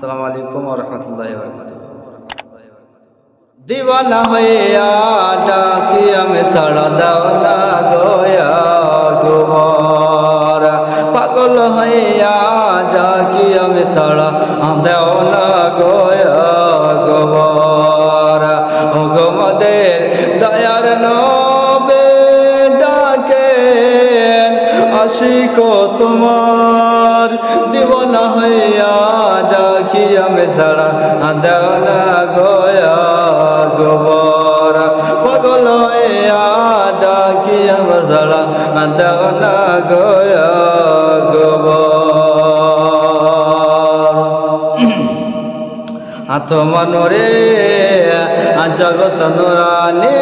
আসসালামু আলাইকুম ওয়া রাহমাতুল্লাহি ওয়া বারাকাতুহু। दीवाना होया डाकी हमें सड़ा दावना गोया गोबर पागल होया डाकी हमें सड़ा दावना गोया गोबर ओगमदेर दयार नबे डाके आशिको तुम्हार दीवाना होया डाकी हमें सड़ा दावना गोया গোবর পাগল হইয়া ডাকি আমরা দাওনা গোয়া গোবর আত্মনরে জগত নুরানি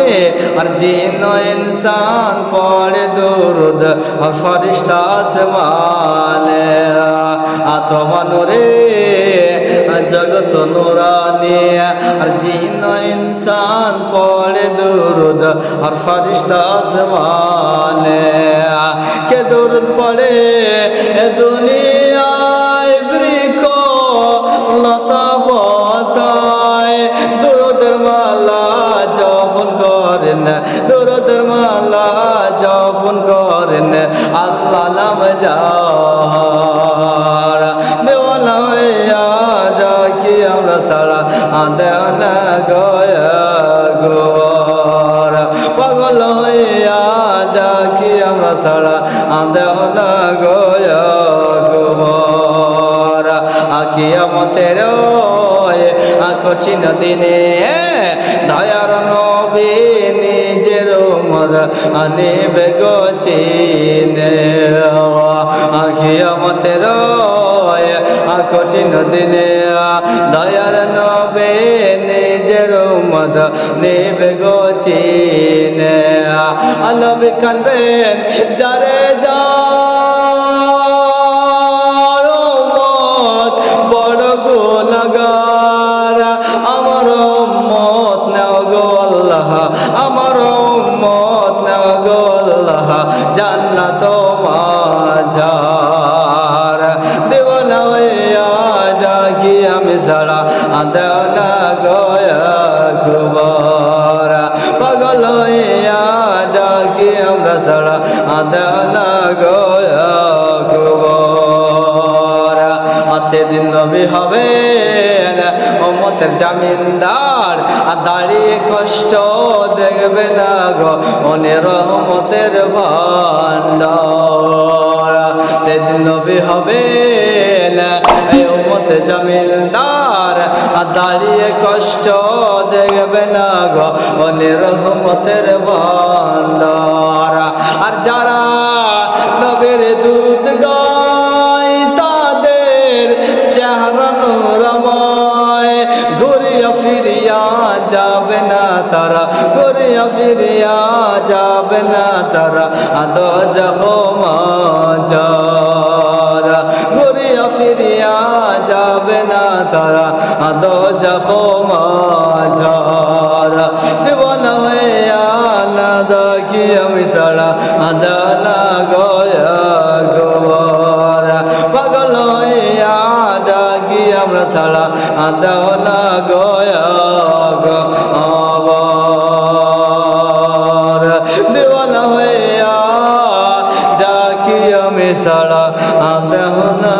আর জিন ইনসান পড়ে দুরুদ আর ফরিশতা আসমানে আত্মনরে জগত নুরানি আর জিন ইনসান পড়ে দুরুদ আর ফরিশতা আসমানে কে দুরুদ পড়ে এ দুনিয়ায় বৃক্ষ লতা পাতায় দুরুদের মালা জপন করেন দুরুদের মালা জপন করেন আল্লাহ নাম যার দেওয়ানা হইয়া ডাকি আমরা সারা দেওয়ানা গয়া গোবর পাগল হইয়া ডাকি আমরা সারা দেওয়ানা গয়া গোবর কিয়ামতের কঠিন দিনে দয়ার নবী নিজের উম্মত আনিবে গো চিনে কিয়ামতের কঠিন দিনে দয়ার নবী নিজের উম্মত নিবে গো চিনে নবী কানবেন যারে যা আমার উম্মত নাও গো আল্লাহ জান্নাত মাঝার দেওয়ানা হইয়া ডাকি আমি সারা দেওয়ানা গয়া গোবর পাগল হইয়া ডাকি আমরা সারা দেওয়ানা গয়া গোবর সেদিন নবী হবে উম্মতের জামিনদার আর দাঁড়িয়ে কষ্ট দেখবে না গো মনে রহমতের ভান্ডার সেদিন নবী হবে উম্মতের জামিনদার আর দাঁড়িয়ে কষ্ট দেখবে না গো মনে রহমতের ভান্ডার আর যারা নবীর দুধ গায় তাদের চেহারা নূরময় ঘুরিয়া ফিরিয়া যাবে না তারা ঘুরিয়া ফিরিয়া যাবে না তারা আদো জখমাজারা ঘুরিয়া ফিরিয়া যাবে না তারা আদো জখমাজারা দেওয়ানা হইয়া না দেখি আমি সারা আদালা গয়া গোবর পাগল হইয়া ডাকি আমরা সারা আদালা গয়া গোবর দেওয়ানা হইয়া ডাকি আমি সারা আদালা